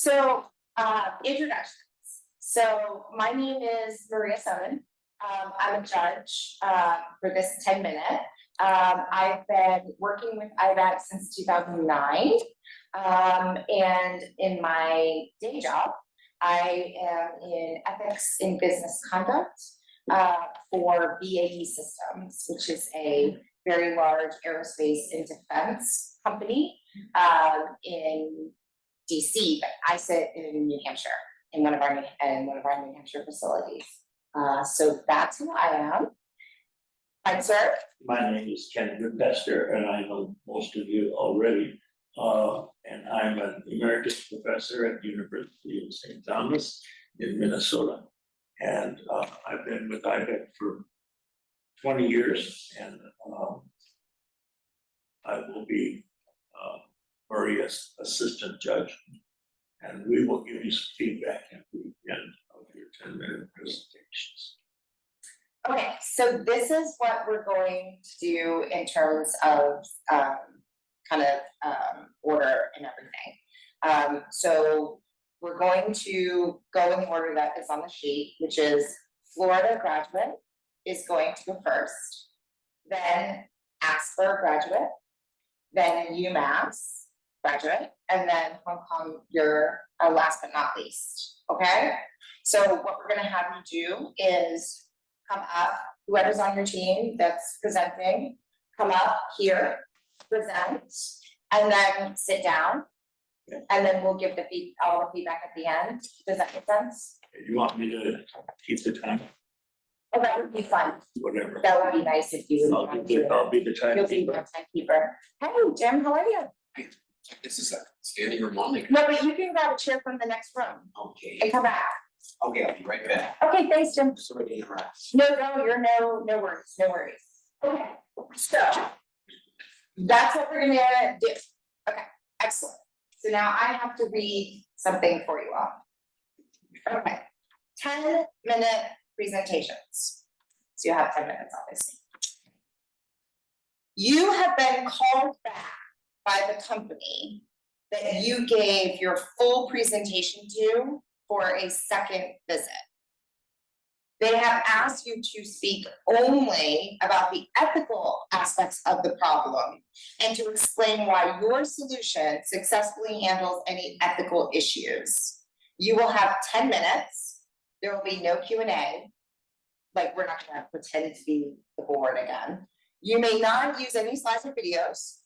So, introductions. So my name is Maria Sonnen. I'm a judge for this 10-minute. I've been working with IBECC since 2009. And in my day job, I am in ethics in business conduct for BAE Systems, which is a very large aerospace and defense company in DC, but I sit in New Hampshire in one of our New Hampshire facilities. So that's who I am. I'm sir. My name is Ken Goodbester, and I know most of you already. And I'm an emeritus professor at the University of St. Thomas in Minnesota. And I've been with IBECC for 20 years, and I will be Maria's assistant judge. And we will give you some feedback at the end of your 10-minute presentations. Okay, so this is what we're going to do in terms of order and everything. So we're going to go in the order that is on the sheet, which is Florida graduate is going to go first, then Asper graduate, then UMass graduate, and then Hong Kong, you're last but not least, okay? So what we're gonna have you do is come up, whoever's on your team that's presenting, come up here, present, and then sit down. And then we'll give all the feedback at the end. Does that make sense? You want me to keep the time? Oh, that would be fun. Whatever. That would be nice if you would. I'll be the You'll be the timekeeper. timekeeper. Hey, Jim, how are you? This is a standing room only. No, but you can grab a chair from the next room Okay. and come back. Okay, I'll be right back. Okay, thanks, Jim. Sorry to interrupt. No, you're no worries, no worries. Okay, so that's what we're gonna do. Okay, excellent. So now I have to read something for you all. Okay, 10-minute presentations. So you have 10 minutes, obviously. You have been called back by the company that you gave your full presentation to for a second visit. They have asked you to speak only about the ethical aspects of the problem and to explain why your solution successfully handles any ethical issues. You will have 10 minutes. There will be no Q&A. Like, we're not gonna pretend to be the board again. You may not use any slides or videos.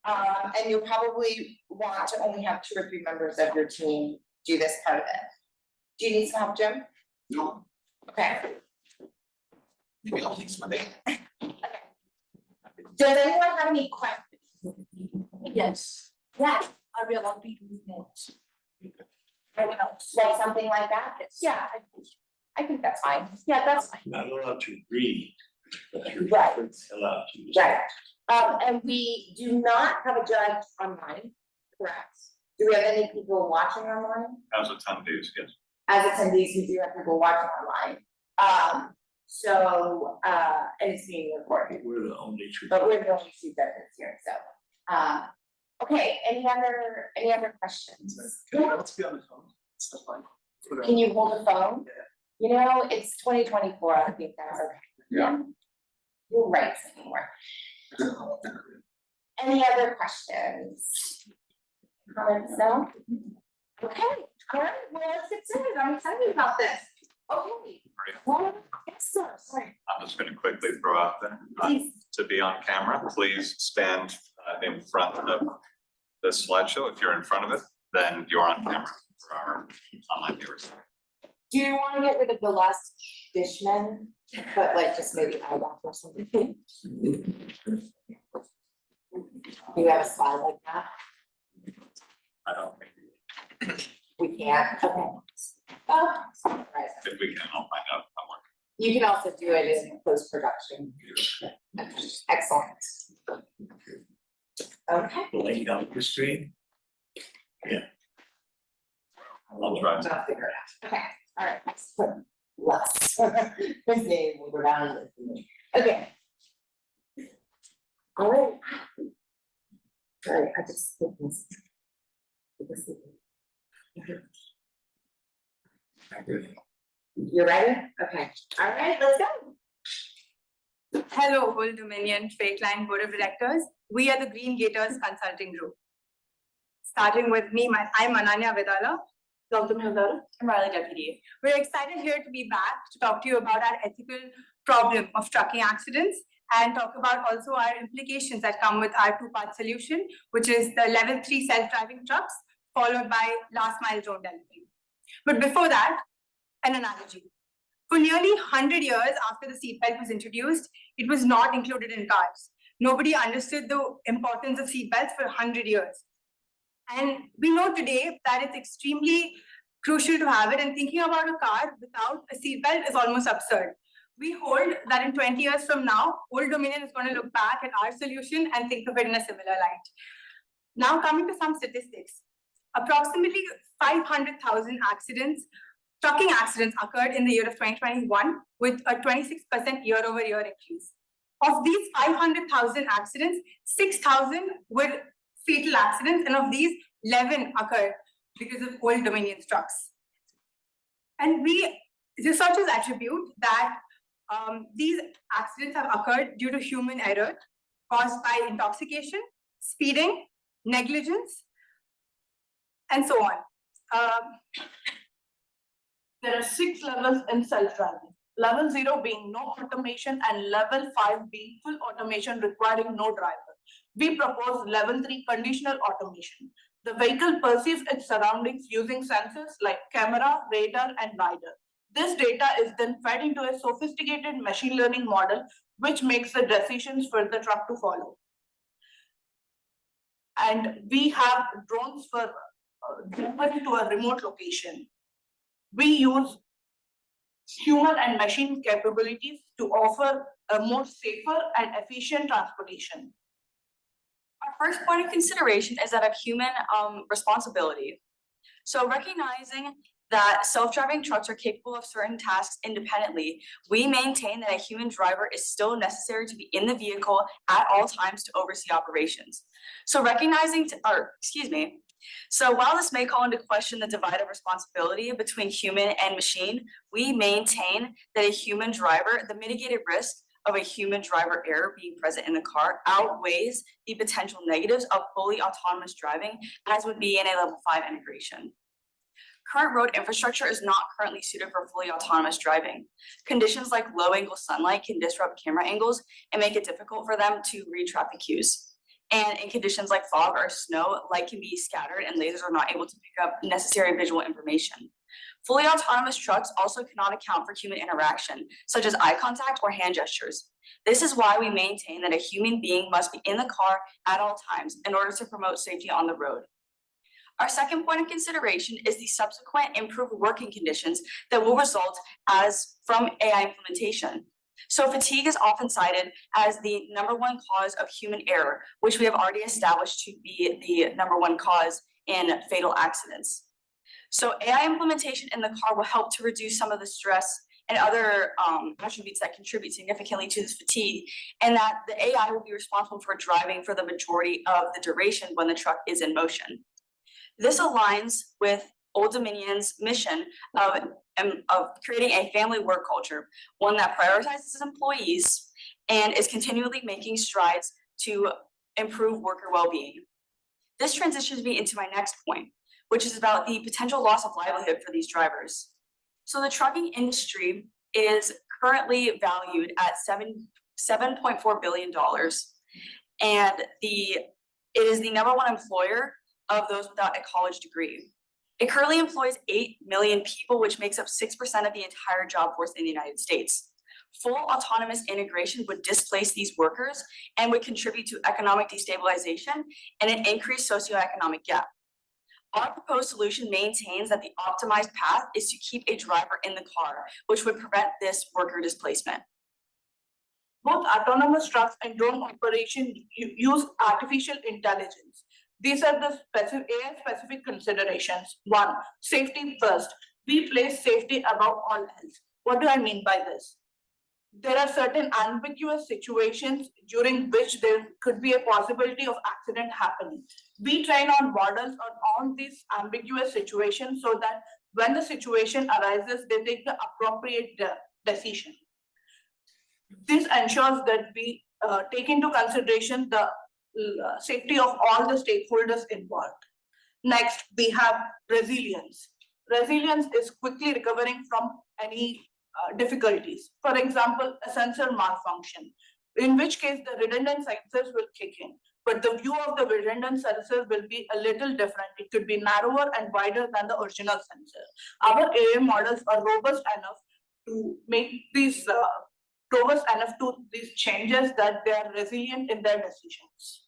And you'll probably want to only have 2 or 3 members of your team do this part of it. Do you need some help, Jim? No, Okay. maybe I'll take some of that. Does anyone have any questions? Yes, Yeah, I will, I'll be movement. I don't know, like something like that? Yeah, I think that's fine. Yeah, that's fine. Not allowed to read, but you're Right. allowed to use. Right. And we do not have a judge online, correct? Do we have any people watching online? As attendees, yes. As attendees, we do have people watching online. And it's being recorded, We're the only two. but we're the only 2 judges here, so. Okay, any other questions? Let's be on the phone. That's fine. Can you hold a phone? You know, it's 2024, I think that's okay. Yeah. You're right anymore. Any other questions? Comments, no? Okay, all right, well, let's get started. I'm excited about this. Okay. Well, yes, sir, sorry. I'm just going to quickly throw out there, Please. to be on camera, please stand in front of the slideshow. If you're in front of it, then you're on camera for our online viewers. Do you want to get rid of the last Dishman, but like just maybe I walk or something? Do you have a slide like that? I don't think, We can't, okay. Oh, right. if we can, I'll find out. You can also do it in post-production. Excellent. Okay. Laying down the screen. I'll try. I'll figure it out. Okay, all right, let's put less. His name will go down. Okay. All right. All right, I just. You're ready? Okay, all right, let's go. Hello, Whole Dominion Freight Line Board of Directors. We are the Green Gators Consulting Group. Starting with me, I'm Ananya Vidala. Welcome, Vidala. I'm Riley Deputy. We're excited here to be back to talk to you about our ethical problem of trucking accidents and talk about also our implications that come with our two-part solution, which is the level 3 self-driving trucks, followed by last mile drone delivery. But before that, an analogy. For nearly 100 years after the seatbelt was introduced, it was not included in cars. Nobody understood the importance of seatbelts for 100 years. And we know today that it's extremely crucial to have it, and thinking about a car without a seatbelt is almost absurd. We hold that in 20 years from now, Old Dominion is going to look back at our solution and think of it in a similar light. Now coming to some statistics. Approximately 500,000 trucking accidents occurred in the year of 2021 with a 26% year-over-year increase. Of these 500,000 accidents, 6,000 were fatal accidents, and of these, 11 occurred because of Old Dominion's trucks. And researchers attribute that these accidents have occurred due to human error caused by intoxication, speeding, negligence, and so on. There are 6 levels in self-driving. Level 0 being no automation and level 5 being full automation requiring no driver. We propose level 3 conditional automation. The vehicle perceives its surroundings using sensors like camera, radar, and lidar. This data is then fed into a sophisticated machine learning model, which makes the decisions for the truck to follow. And we have drones for delivery to a remote location. We use human and machine capabilities to offer a more safer and efficient transportation. Our first point of consideration is that of human responsibility. So recognizing that self-driving trucks are capable of certain tasks independently, we maintain that a human driver is still necessary to be in the vehicle at all times to oversee operations. So So while this may call into question the divide of responsibility between human and machine, we maintain that a human driver, the mitigated risk of a human driver error being present in the car outweighs the potential negatives of fully autonomous driving, as would be in a level 5 integration. Current road infrastructure is not currently suited for fully autonomous driving. Conditions like low angle sunlight can disrupt camera angles and make it difficult for them to read traffic cues. And in conditions like fog or snow, light can be scattered and lasers are not able to pick up necessary visual information. Fully autonomous trucks also cannot account for human interaction, such as eye contact or hand gestures. This is why we maintain that a human being must be in the car at all times in order to promote safety on the road. Our second point of consideration is the subsequent improved working conditions that will result from AI implementation. So fatigue is often cited as the #1 cause of human error, which we have already established to be the #1 cause in fatal accidents. So AI implementation in the car will help to reduce some of the stress and other attributes that contribute significantly to this fatigue, and that the AI will be responsible for driving for the majority of the duration when the truck is in motion. This aligns with Old Dominion's mission of creating a family work culture, one that prioritizes employees and is continually making strides to improve worker well-being. This transitions me into my next point, which is about the potential loss of livelihood for these drivers. So the trucking industry is currently valued at $7.4 billion, and it is the #1 employer of those without a college degree. It currently employs 8 million people, which makes up 6% of the entire job force in the United States. Full autonomous integration would displace these workers and would contribute to economic destabilization and an increased socioeconomic gap. Our proposed solution maintains that the optimized path is to keep a driver in the car, which would prevent this worker displacement. Both autonomous trucks and drone operation use artificial intelligence. These are the AI-specific considerations. 1, safety first. We place safety above all else. What do I mean by this? there are certain ambiguous situations during which there could be a possibility of accident happening. We train on models on these ambiguous situations so that when the situation arises, they take the appropriate decision. This ensures that we take into consideration the safety of all the stakeholders involved. Next, we have resilience. Resilience is quickly recovering from any difficulties. For example, a sensor malfunction, in which case the redundant sensors will kick in, but the view of the redundant sensors will be a little different. It could be narrower and wider than the original sensor. Our AI models are robust enough to make these these changes that they are resilient in their decisions.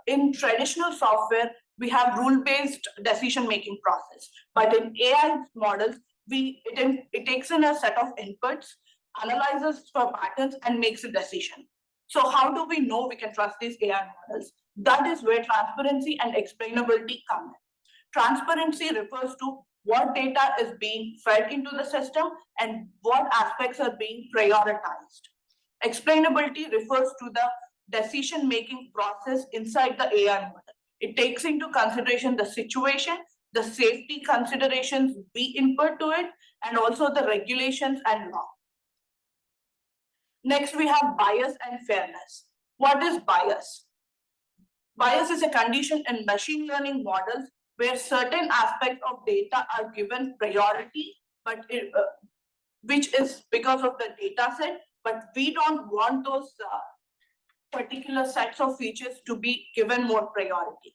In traditional software, we have rule-based decision-making process, but in AI models, it takes in a set of inputs, analyzes for patterns, and makes a decision. So how do we know we can trust these AI models? That is where transparency and explainability come in. Transparency refers to what data is being fed into the system and what aspects are being prioritized. Explainability refers to the decision-making process inside the AI model. It takes into consideration the situation, the safety considerations we input to it, and also the regulations and law. Next, we have bias and fairness. What is bias? Bias is a condition in machine learning models where certain aspects of data are given priority, but which is because of the data set, but we don't want those particular sets of features to be given more priority.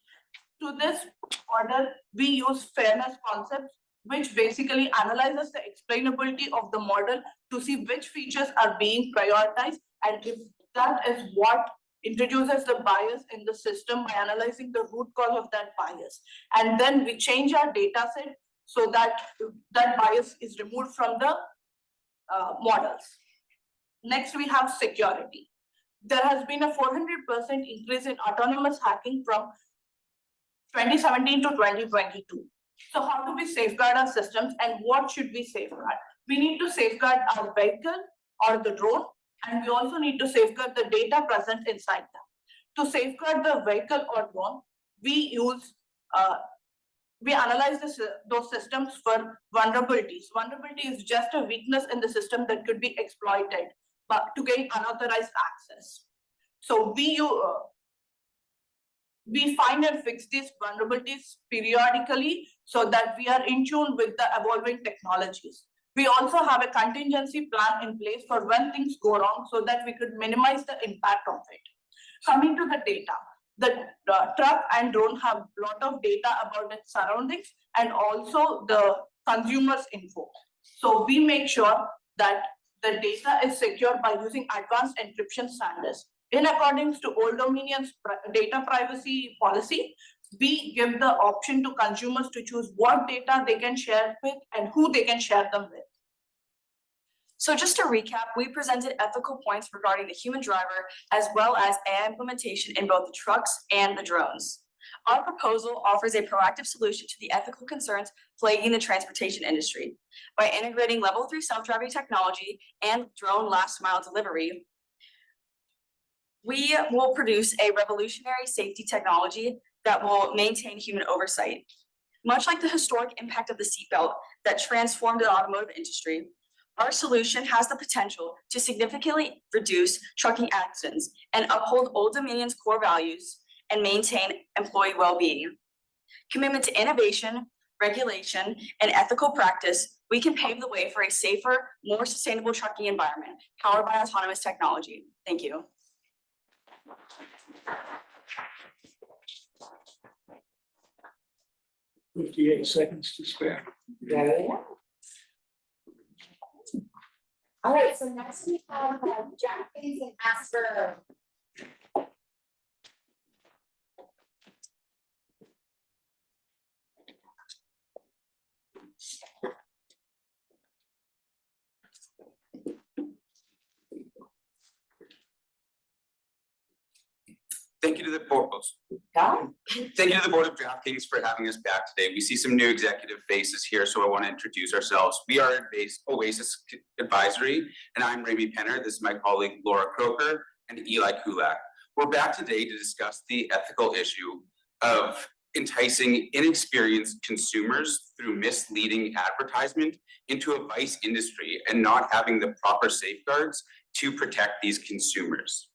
To this order, we use fairness concepts, which basically analyzes the explainability of the model to see which features are being prioritized, and if that is what introduces the bias in the system by analyzing the root cause of that bias. And then we change our data set so that that bias is removed from the models. Next, we have security. There has been a 400% increase in autonomous hacking from 2017 to 2022. So how do we safeguard our systems and what should we safeguard? We need to safeguard our vehicle or the drone, and we also need to safeguard the data present inside them. To safeguard the vehicle or drone, we analyze those systems for vulnerabilities. Vulnerability is just a weakness in the system that could be exploited but to gain unauthorized access. So we find and fix these vulnerabilities periodically so that we are in tune with the evolving technologies. We also have a contingency plan in place for when things go wrong so that we could minimize the impact of it. Coming to the data, the truck and drone have a lot of data about its surroundings and also the consumer's info. So we make sure that the data is secure by using advanced encryption standards. In accordance to Old Dominion's data privacy policy, we give the option to consumers to choose what data they can share with and who they can share them with. So just to recap, we presented ethical points regarding the human driver as well as AI implementation in both the trucks and the drones. Our proposal offers a proactive solution to the ethical concerns plaguing the transportation industry. By integrating level 3 self-driving technology and drone last mile delivery, we will produce a revolutionary safety technology that will maintain human oversight. Much like the historic impact of the seatbelt that transformed the automotive industry, our solution has the potential to significantly reduce trucking accidents and uphold Old Dominion's core values and maintain employee well-being. Commitment to innovation, regulation, and ethical practice, we can pave the way for a safer, more sustainable trucking environment powered by autonomous technology. Thank you. $58 seconds to spare. All right, so next we have Jack Hayes and Asper. Thank you to to the board. Thank you to the board of DraftKings for having us back today. We see some new executive faces here, so I want to introduce ourselves. We are Oasis Advisory, and I'm Remy Penner. This is my colleague Laura Croker and Eli Kulak. We're back today to discuss the ethical issue of enticing inexperienced consumers through misleading advertisement into a vice industry and not having the proper safeguards to protect these consumers.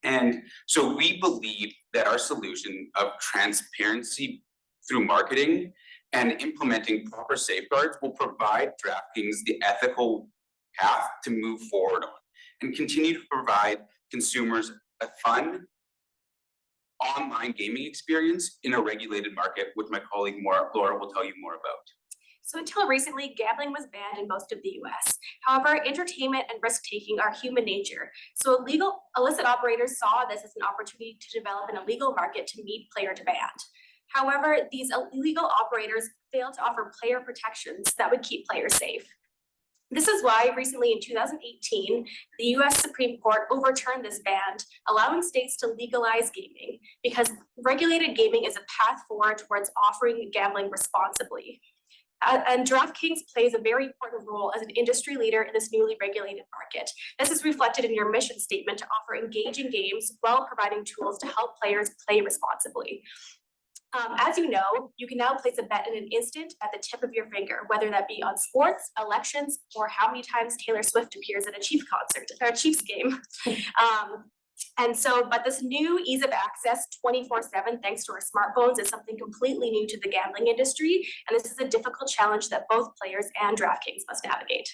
And so we believe that our solution of transparency through marketing and implementing proper safeguards will provide DraftKings the ethical path to move forward on and continue to provide consumers a fun online gaming experience in a regulated market, which my colleague Laura will tell you more about. So until recently, gambling was banned in most of the US. However, entertainment and risk-taking are human nature. So illicit operators saw this as an opportunity to develop an illegal market to meet player demand. However, these illegal operators failed to offer player protections that would keep players safe. This is why recently in 2018, the US Supreme Court overturned this ban, allowing states to legalize gaming because regulated gaming is a path forward towards offering gambling responsibly. And DraftKings plays a very important role as an industry leader in this newly regulated market. This is reflected in your mission statement to offer engaging games while providing tools to help players play responsibly. As you know, you can now place a bet in an instant at the tip of your finger, whether that be on sports, elections, or how many times Taylor Swift appears at a Chiefs concert or a Chiefs game. But this new ease of access 24/7 thanks to our smartphones is something completely new to the gambling industry. And this is a difficult challenge that both players and DraftKings must navigate.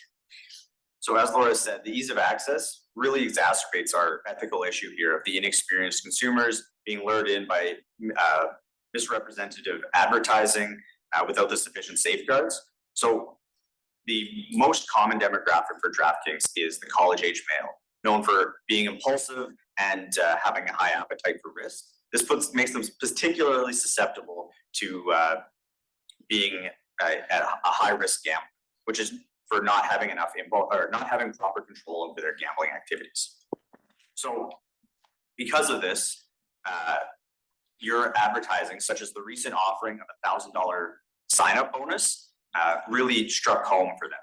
So as Laura said, the ease of access really exacerbates our ethical issue here of the inexperienced consumers being lured in by misrepresentative advertising without the sufficient safeguards. So the most common demographic for DraftKings is the college-age male, known for being impulsive and having a high appetite for risk. This makes them particularly susceptible to being at a high-risk gamble, which is for not having enough not having proper control over their gambling activities. So because of this, your advertising, such as the recent offering of $1,000 sign-up bonus, really struck home for them.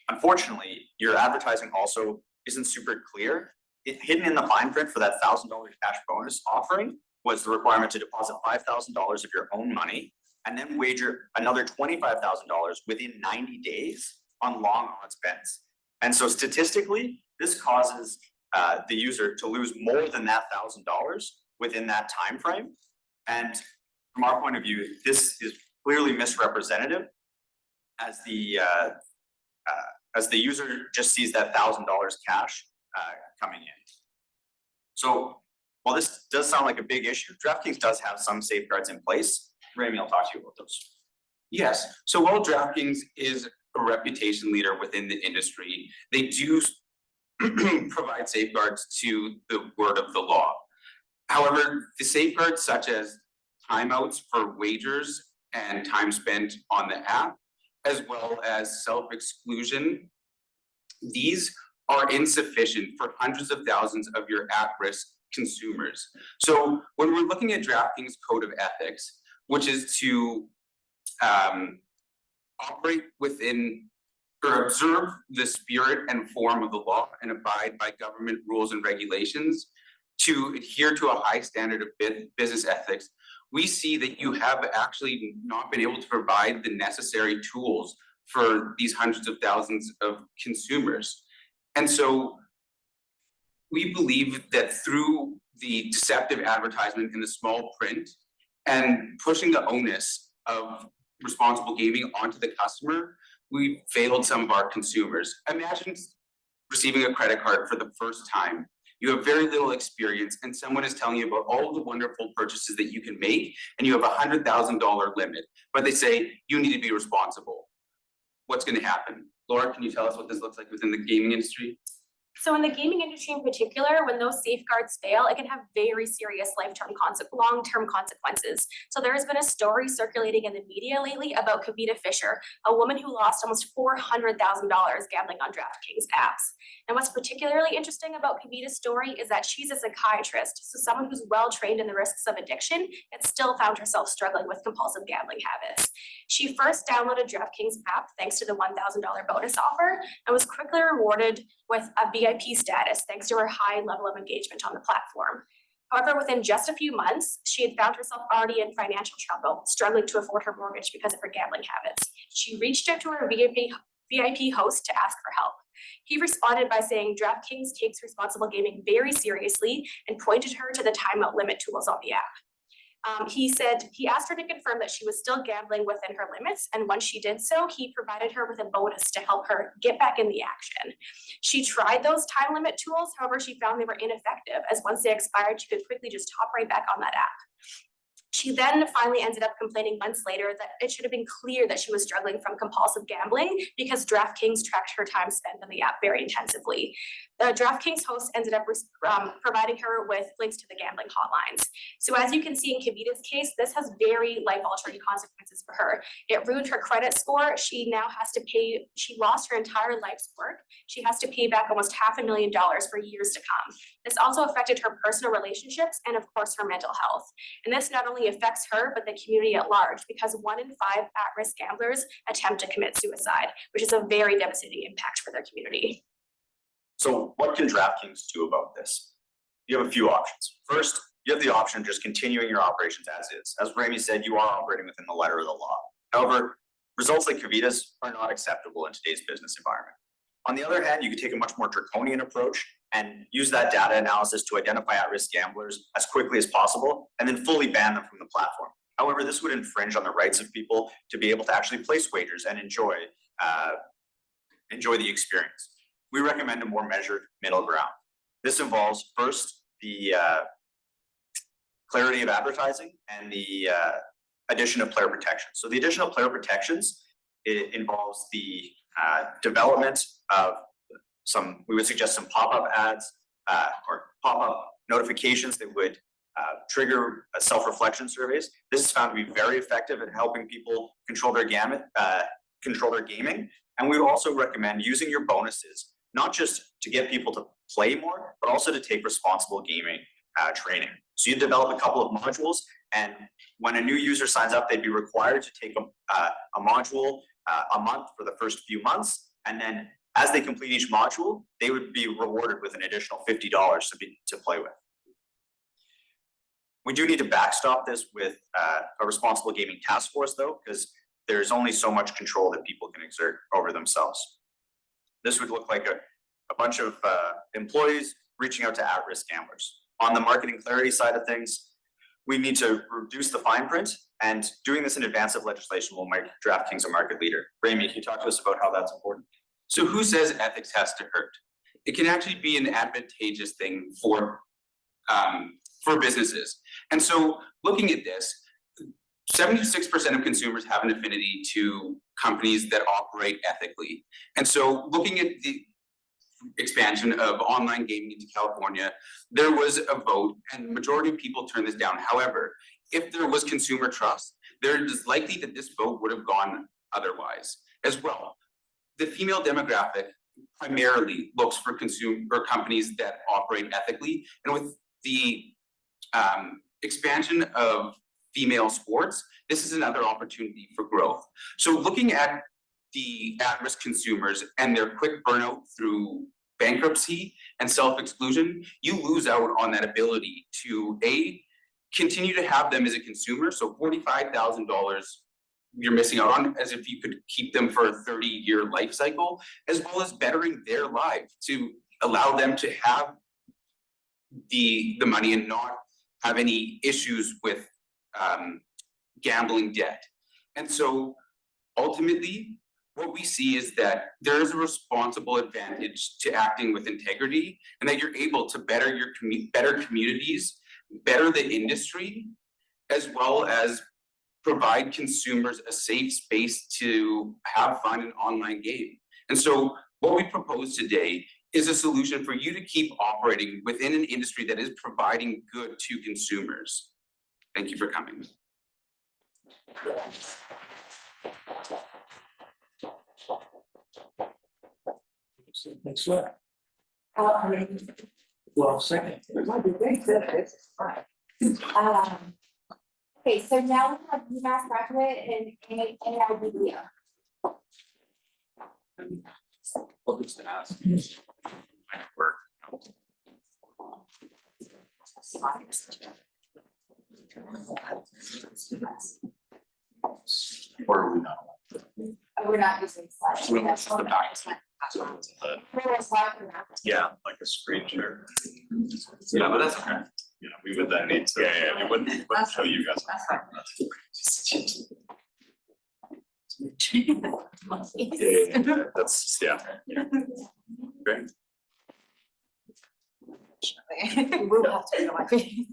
Unfortunately, your advertising also isn't super clear. Hidden in the fine print for that $1,000 cash bonus offering was the requirement to deposit $5,000 of your own money and then wager another $25,000 within 90 days on long odds bets. And so statistically, this causes the user to lose more than that $1,000 within that time frame. And from our point of view, this is clearly misrepresentative as the user just sees that $1,000 cash coming in. So while this does sound like a big issue, DraftKings does have some safeguards in place. Ramy, I'll talk to you about those. Yes, so while DraftKings is a reputation leader within the industry, they do provide safeguards to the word of the law. However, the safeguards such as timeouts for wagers and time spent on the app, as well as self-exclusion, these are insufficient for hundreds of thousands of your at-risk consumers. So when we're looking at DraftKings Code of Ethics, which is to operate within or observe the spirit and form of the law and abide by government rules and regulations, to adhere to a high standard of business ethics, we see that you have actually not been able to provide the necessary tools for these hundreds of thousands of consumers. And so we believe that through the deceptive advertisement in the small print and pushing the onus of responsible gaming onto the customer, we've failed some of our consumers. Imagine receiving a credit card for the first time. You have very little experience and someone is telling you about all the wonderful purchases that you can make and you have a $100,000 limit, but they say you need to be responsible. What's going to happen? Laura, can you tell us what this looks like within the gaming industry? So in the gaming industry in particular, when those safeguards fail, it can have very serious long-term consequences. So there has been a story circulating in the media lately about Kavita Fisher, a woman who lost almost $400,000 gambling on DraftKings apps. And what's particularly interesting about Kavita's story is that she's a psychiatrist, so someone who's well-trained in the risks of addiction, yet still found herself struggling with compulsive gambling habits. She first downloaded DraftKings app thanks to the $1,000 bonus offer and was quickly rewarded with a VIP status thanks to her high level of engagement on the platform. However, within just a few months, she had found herself already in financial trouble, struggling to afford her mortgage because of her gambling habits. She reached out to her VIP host to ask for help. He responded by saying DraftKings takes responsible gaming very seriously and pointed her to the timeout limit tools on the app. He asked her to confirm that she was still gambling within her limits, and once she did so, he provided her with a bonus to help her get back in the action. She tried those time limit tools, however, she found they were ineffective, as once they expired, she could quickly just hop right back on that app. She then finally ended up complaining months later that it should have been clear that she was struggling from compulsive gambling because DraftKings tracked her time spent on the app very intensively. The DraftKings host ended up providing her with links to the gambling hotlines. So as you can see in Kavita's case, this has very life-altering consequences for her. It ruined her credit score. She now has to pay, she lost her entire life's work. She has to pay back almost $500,000 for years to come. This also affected her personal relationships and of course her mental health. And this not only affects her, but the community at large, because 1 in 5 at-risk gamblers attempt to commit suicide, which is a very devastating impact for their community. So what can DraftKings do about this? You have a few options. First, you have the option of just continuing your operations as is. As Rami said, you are operating within the letter of the law. However, results like Kavita's are not acceptable in today's business environment. On the other hand, you could take a much more draconian approach and use that data analysis to identify at-risk gamblers as quickly as possible and then fully ban them from the platform. However, this would infringe on the rights of people to be able to actually place wagers and enjoy the experience. We recommend a more measured middle ground. This involves first the clarity of advertising and the addition of player protections. So the addition of player protections, it involves the development of we would suggest some pop-up ads or pop-up notifications that would trigger self-reflection surveys. This is found to be very effective at helping people control their gaming. And we would also recommend using your bonuses not just to get people to play more, but also to take responsible gaming training. So you develop a couple of modules, and when a new user signs up, they'd be required to take a module a month for the first few months, and then as they complete each module, they would be rewarded with an additional $50 to play with. We do need to backstop this with a responsible gaming task force, though, because there's only so much control that people can exert over themselves. This would look like a bunch of employees reaching out to at-risk gamblers. On the marketing clarity side of things, we need to reduce the fine print, and doing this in advance of legislation will make DraftKings a market leader. Rami, can you talk to us about how that's important? So who says ethics has to hurt? It can actually be an advantageous thing for businesses. And so looking at this, 76% of consumers have an affinity to companies that operate ethically. And so looking at the expansion of online gaming into California, there was a vote and the majority of people turned this down. However, if there was consumer trust, there is likely that this vote would have gone otherwise as well. The female demographic primarily looks for companies that operate ethically, and with the expansion of female sports, this is another opportunity for growth. So looking at the at-risk consumers and their quick burnout through bankruptcy and self-exclusion, you lose out on that ability to continue to have them as a consumer. So $45,000 you're missing out on, as if you could keep them for a 30-year life cycle, as well as bettering their life to allow them to have the money and not have any issues with gambling debt. And so ultimately, what we see is that there is a responsible advantage to acting with integrity, and that you're able to better your communities, better the industry, as well as provide consumers a safe space to have fun in an online game. And so what we propose today is a solution for you to keep operating within an industry that is providing good to consumers. Thank you for coming. Next one. Well, second. Okay, so now we have UMass graduate and AIBECC. I'll just ask. Work. Or are we not? We're not using slides. We don't have the docs. Yeah, like a screen share. Yeah, but that's okay. Yeah, we would then need to, we wouldn't show you guys. That's, yeah. Great. We'll have to go my face.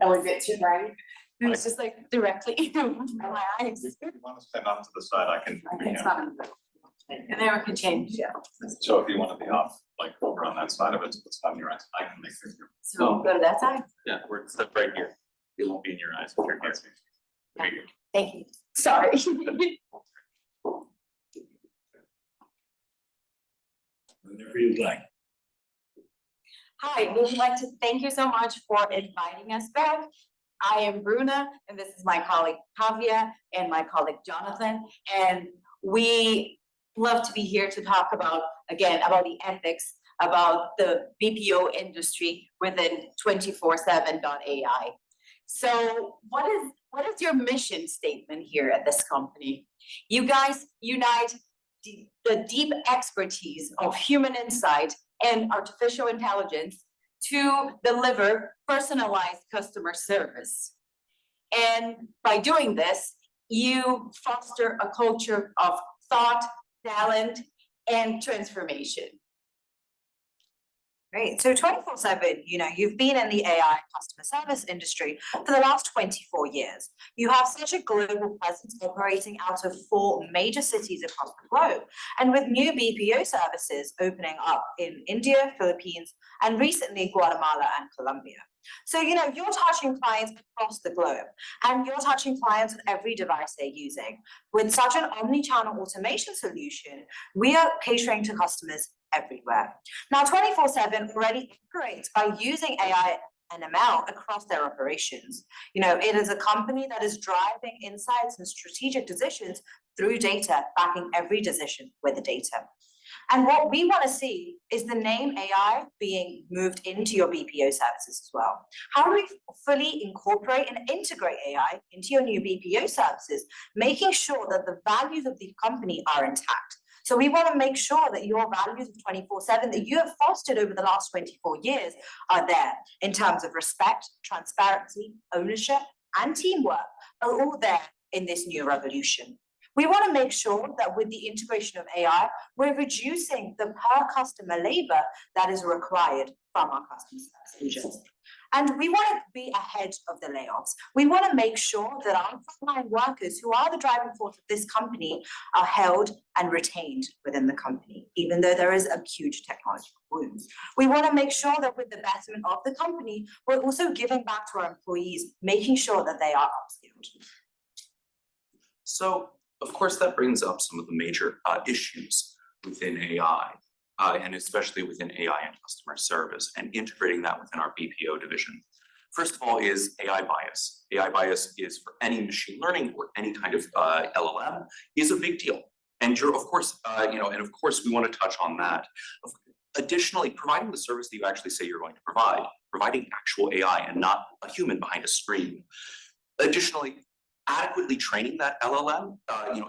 Oh, is it too bright? It was just like directly in my eyes. If you want to stand off to the side, I can, It's not. And then we can change, yeah. so if you want to be off, like over on that side of it, it's on your eyes, I can make it. So go to that side. Yeah, we're set right here. It won't be in your eyes if you're here. Right here. Thank you. Sorry. Whenever you'd like. Hi, we would like to thank you so much for inviting us back. I am Bruna, and this is my colleague Kavya and my colleague Jonathan. And we love to be here to talk about, again, about the ethics, about the BPO industry within 24/7.ai. So what is your mission statement here at this company? You guys unite the deep expertise of human insight and artificial intelligence to deliver personalized customer service. And by doing this, you foster a culture of thought, talent, and transformation. Great. So 24/7, you've been in the AI customer service industry for the last 24 years. You have such a global presence operating out of 4 major cities across the globe. And with new BPO services opening up in India, Philippines, and recently Guatemala and Colombia. So, you're touching clients across the globe, and you're touching clients on every device they're using. With such an omni-channel automation solution, we are catering to customers everywhere. Now, 24/7 already operates by using AI and ML across their operations. It is a company that is driving insights and strategic decisions through data, backing every decision with the data. And what we want to see is the name AI being moved into your BPO services as well. How do we fully incorporate and integrate AI into your new BPO services, making sure that the values of the company are intact? So we want to make sure that your values of 24/7 that you have fostered over the last 24 years are there in terms of respect, transparency, ownership, and teamwork are all there in this new revolution. We want to make sure that with the integration of AI, we're reducing the per customer labor that is required from our customer service agents. And we want to be ahead of the layoffs. We want to make sure that our frontline workers, who are the driving force of this company, are held and retained within the company, even though there is a huge technological boom. We want to make sure that with the betterment of the company, we're also giving back to our employees, making sure that they are upskilled. So, of course, that brings up some of the major issues within AI, and especially within AI and customer service, and integrating that within our BPO division. First of all is AI bias. AI bias is for any machine learning or any kind of LLM is a big deal. And of course, we want to touch on that. Additionally, providing the service that you actually say you're going to provide, providing actual AI and not a human behind a screen. Additionally, adequately training that LLM,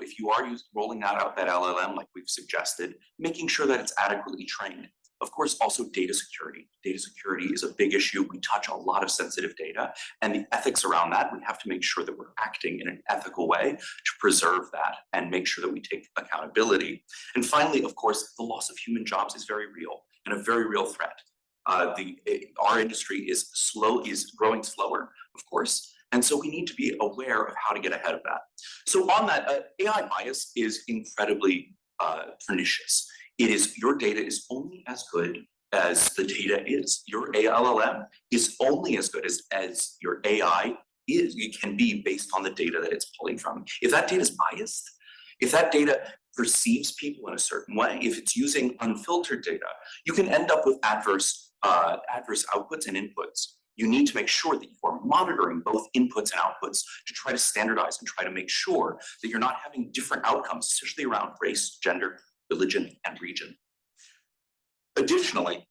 if you are rolling out that LLM like we've suggested, making sure that it's adequately trained. Of course, also data security. Data security is a big issue. We touch a lot of sensitive data, and the ethics around that, we have to make sure that we're acting in an ethical way to preserve that and make sure that we take accountability. And finally, of course, the loss of human jobs is very real and a very real threat. Our industry is growing slower, of course. And so we need to be aware of how to get ahead of that. So on that, AI bias is incredibly pernicious. Your data is only as good as the data is. Your ALLM is only as good as your AI is. It can be based on the data that it's pulling from. If that data is biased, if that data perceives people in a certain way, if it's using unfiltered data, you can end up with adverse outputs and inputs. You need to make sure that you are monitoring both inputs and outputs to try to standardize and try to make sure that you're not having different outcomes, especially around race, gender, religion, and region. Additionally,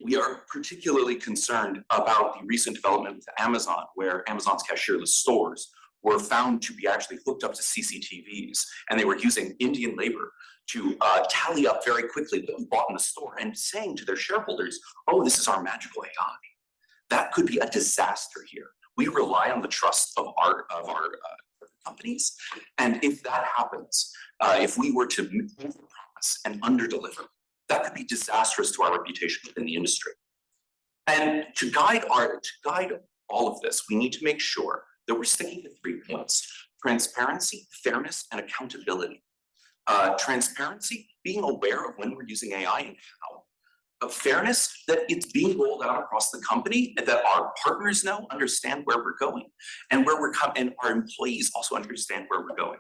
we are particularly concerned about the recent development with Amazon, where Amazon's cashierless stores were found to be actually hooked up to CCTVs, and they were using Indian labor to tally up very quickly what you bought in the store and saying to their shareholders, oh, this is our magical AI. That could be a disaster here. We rely on the trust of our companies, and if that happens, if we were to overpromise and underdeliver, that could be disastrous to our reputation within the industry. And to guide all of this, we need to make sure that we're sticking to 3 points: transparency, fairness, and accountability. Transparency, being aware of when we're using AI and how. Fairness, that it's being rolled out across the company, and that our partners know, understand where we're going, and where we're coming, and our employees also understand where we're going.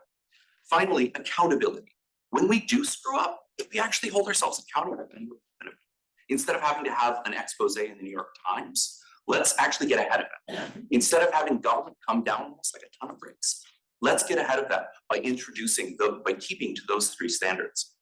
Finally, accountability. When we do screw up, we actually hold ourselves accountable. Instead of having to have an expose in the New York Times, let's actually get ahead of it. Instead of having government come down on us like a ton of bricks, let's get ahead of that by keeping to those 3 standards.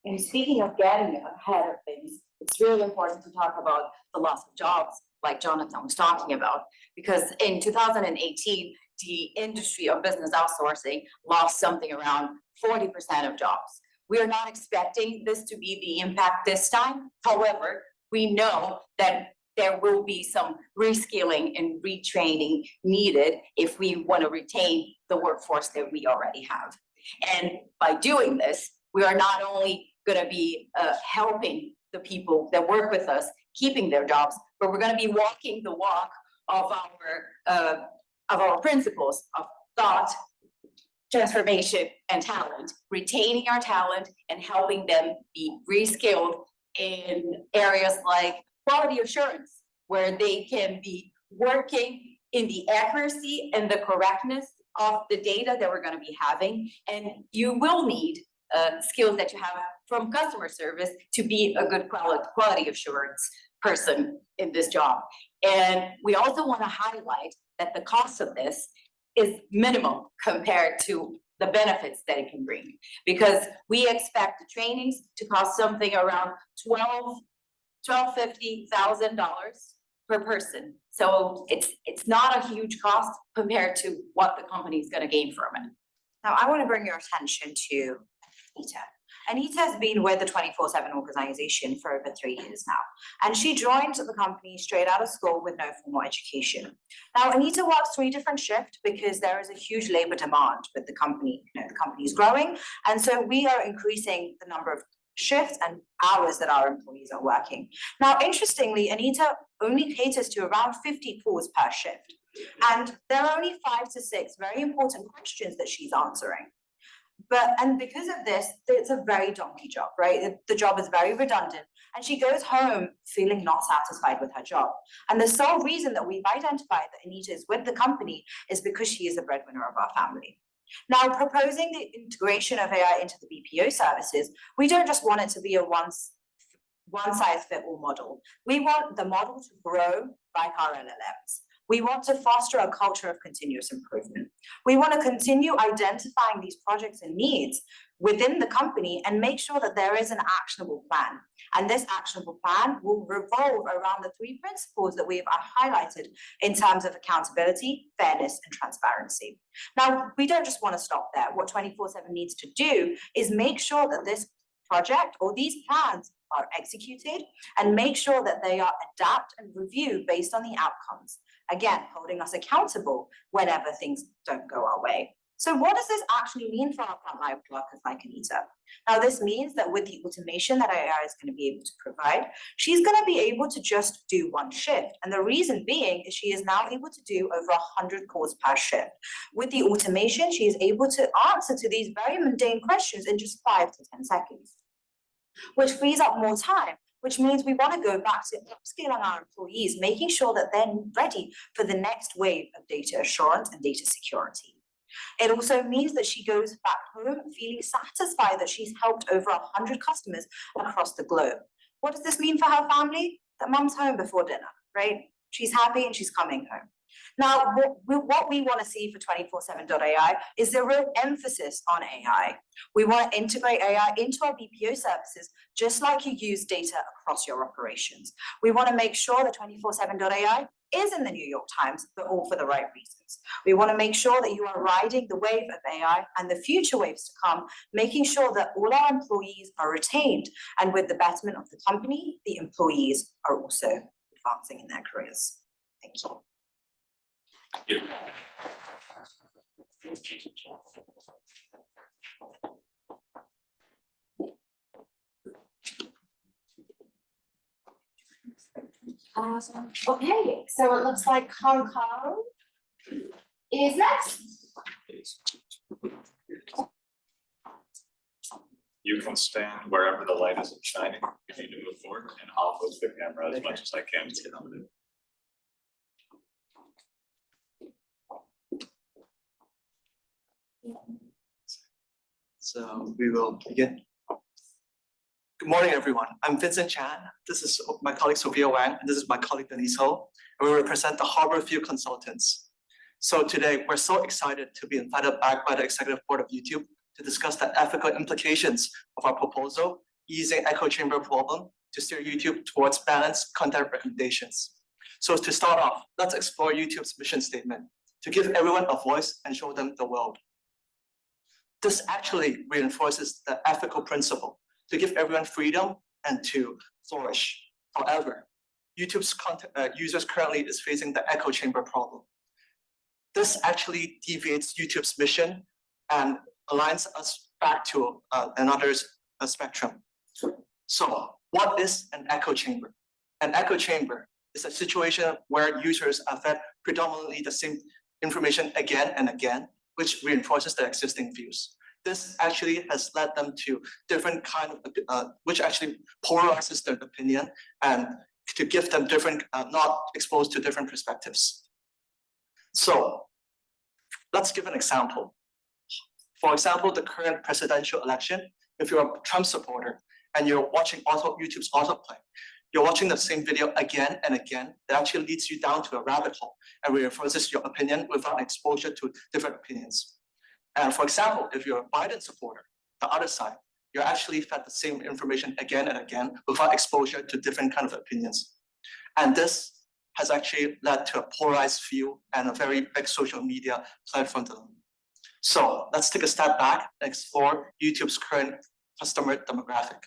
And speaking of getting ahead of things, it's really important to talk about the loss of jobs, like Jonathan was talking about, because in 2018, the industry of business outsourcing lost something around 40% of jobs. We are not expecting this to be the impact this time. However, we know that there will be some reskilling and retraining needed if we want to retain the workforce that we already have. And by doing this, we are not only going to be helping the people that work with us keeping their jobs, but we're going to be walking the walk of our principles of thought, transformation, and talent, retaining our talent and helping them be reskilled in areas like quality assurance, where they can be working in the accuracy and the correctness of the data that we're going to be having. And you will need skills that you have from customer service to be a good quality assurance person in this job. And we also want to highlight that the cost of this is minimal compared to the benefits that it can bring, because we expect the trainings to cost something around $50,000 per person. So it's not a huge cost compared to what the company is going to gain from it. Now, I want to bring your attention to Anita. Anita has been with the 24/7 organization for over 3 years now, and she joined the company straight out of school with no formal education. Now, Anita works 3 different shifts because there is a huge labor demand with the company. The company is growing, and so we are increasing the number of shifts and hours that our employees are working. Now, interestingly, Anita only caters to around 50 calls per shift, and there are only 5 to 6 very important questions that she's answering. And because of this, it's a very donkey job, right? The job is very redundant, and she goes home feeling not satisfied with her job. And the sole reason that we've identified that Anita is with the company is because she is the breadwinner of our family. Now, proposing the integration of AI into the BPO services, we don't just want it to be a one-size-fits-all model. We want the model to grow like our LLMs. We want to foster a culture of continuous improvement. We want to continue identifying these projects and needs within the company and make sure that there is an actionable plan. And this actionable plan will revolve around the 3 principles that we've highlighted in terms of accountability, fairness, and transparency. Now, we don't just want to stop there. What 24/7 needs to do is make sure that this project or these plans are executed and make sure that they are adapted and reviewed based on the outcomes. Again, holding us accountable whenever things don't go our way. So what does this actually mean for our frontline workers like Anita? Now, this means that with the automation that AI is going to be able to provide, she's going to be able to just do 1 shift. And the reason being is she is now able to do over 100 calls per shift. With the automation, she is able to answer to these very mundane questions in just 5 to 10 seconds. which frees up more time, which means we want to go back to upskilling our employees, making sure that they're ready for the next wave of data assurance and data security. It also means that she goes back home feeling satisfied that she's helped over 100 customers across the globe. What does this mean for her family? That mom's home before dinner, right? She's happy and she's coming home. Now, what we want to see for 24/7.ai is a real emphasis on AI. We want to integrate AI into our BPO services, just like you use data across your operations. We want to make sure that 24/7.ai is in the New York Times, but all for the right reasons. We want to make sure that you are riding the wave of AI and the future waves to come, making sure that all our employees are retained, and with the betterment of the company, the employees are also advancing in their careers. Thank you. Okay, so it looks like Hong Kong is next. You can stand wherever the light isn't shining, if you need to move forward, and I'll move the camera as much as I can. So we will begin. Good morning, everyone. I'm Vincent Chan. This is my colleague Sophia Wang, and this is my colleague Denise Ho, and we represent the Harborview Consultants. So today, we're so excited to be invited back by the Executive Board of YouTube to discuss the ethical implications of our proposal using echo chamber problem to steer YouTube towards balanced content recommendations. So to start off, let's explore YouTube's mission statement to give everyone a voice and show them the world. This actually reinforces the ethical principle to give everyone freedom and to flourish. However, YouTube's users currently is facing the echo chamber problem. This actually deviates YouTube's mission and aligns us back to another spectrum. So what is an echo chamber? An echo chamber is a situation where users are fed predominantly the same information again and again, which reinforces their existing views. This actually has led them to different kind of, which actually polarizes their opinion and to give them different, not exposed to different perspectives. So let's give an example. For example, the current presidential election, if you're a Trump supporter and you're watching YouTube's autoplay, you're watching the same video again and again, it actually leads you down to a rabbit hole and reinforces your opinion without exposure to different opinions. And for example, if you're a Biden supporter, the other side, you're actually fed the same information again and again without exposure to different kind of opinions. And this has actually led to a polarized view and a very big social media platform dilemma. So let's take a step back and explore YouTube's current customer demographic.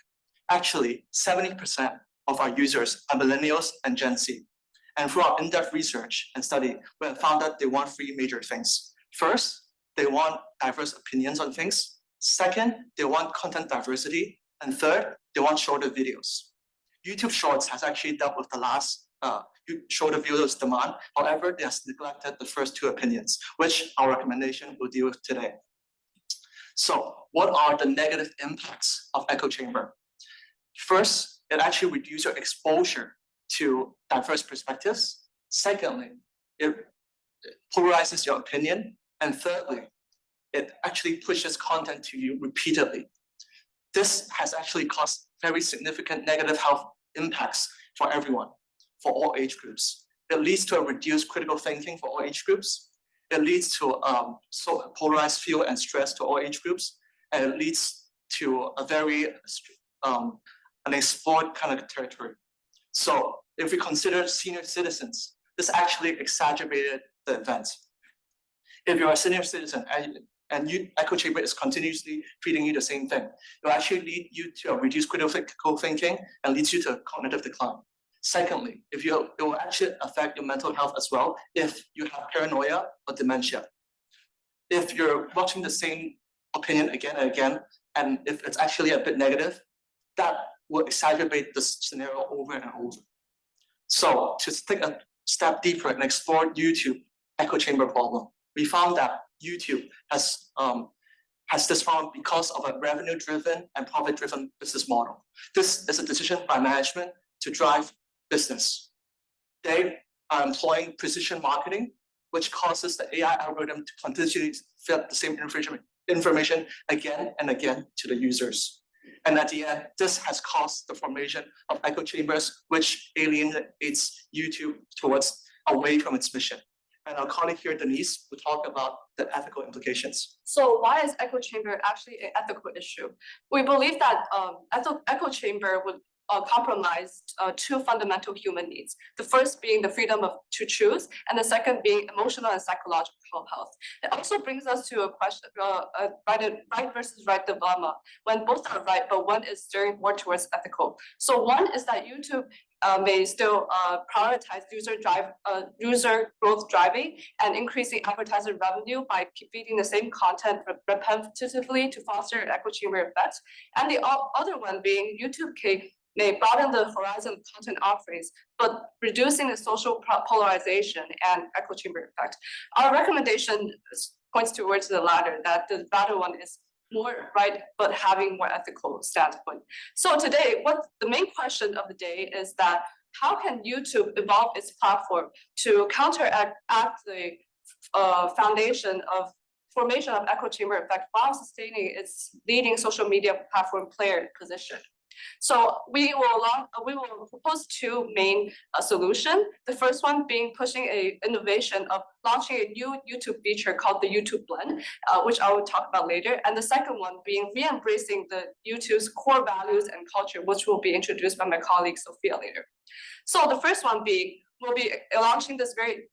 Actually, 70% of our users are millennials and Gen Z. And through our in-depth research and study, we have found that they want three major things. First, they want diverse opinions on things. Second, they want content diversity. And third, they want shorter videos. YouTube Shorts has actually dealt with the last shorter videos demand. However, they have neglected the first two opinions, which our recommendation will deal with today. So what are the negative impacts of echo chamber? First, it actually reduces your exposure to diverse perspectives. Secondly, it polarizes your opinion. And thirdly, it actually pushes content to you repeatedly. This has actually caused very significant negative health impacts for everyone, for all age groups. It leads to a reduced critical thinking for all age groups. It leads to polarized fear and stress to all age groups. And it leads to a very unexplored kind of territory. So if we consider senior citizens, this actually exacerbated the event. If you're a senior citizen and echo chamber is continuously feeding you the same thing, it will actually lead you to a reduced critical thinking and leads you to cognitive decline. Secondly, it will actually affect your mental health as well if you have paranoia or dementia. If you're watching the same opinion again and again, and if it's actually a bit negative, that will exacerbate this scenario over and over. So to take a step deeper and explore YouTube echo chamber problem, we found that YouTube has has this problem because of a revenue-driven and profit-driven business model. This is a decision by management to drive business. They are employing precision marketing, which causes the AI algorithm to continuously feed the same information again and again to the users. And at the end, this has caused the formation of echo chambers, which alienates YouTube away from its mission. And our colleague here, Denise, will talk about the ethical implications. So why is echo chamber actually an ethical issue? We believe that echo chamber would compromise two fundamental human needs. The first being the freedom to choose, and the second being emotional and psychological health. It also brings us to a question, right versus right dilemma, when both are right, but one is steering more towards ethical. So one is that YouTube may still prioritize user growth driving and increasing advertiser revenue by feeding the same content repetitively to foster an echo chamber effect. And the other one being YouTube may broaden the horizon of content offerings, but reducing the social polarization and echo chamber effect. Our recommendation points towards the latter, that the latter one is more right, but having more ethical standpoint. So today, what the main question of the day is that how can YouTube evolve its platform to counteract the formation of echo chamber effect while sustaining its leading social media platform player position? So we will propose two main solutions. The first one being pushing a innovation of launching a new YouTube feature called the YouTube Blend, which I will talk about later. And the second one being re-embracing the YouTube's core values and culture, which will be introduced by my colleague Sophia later. So the first one we'll be launching this very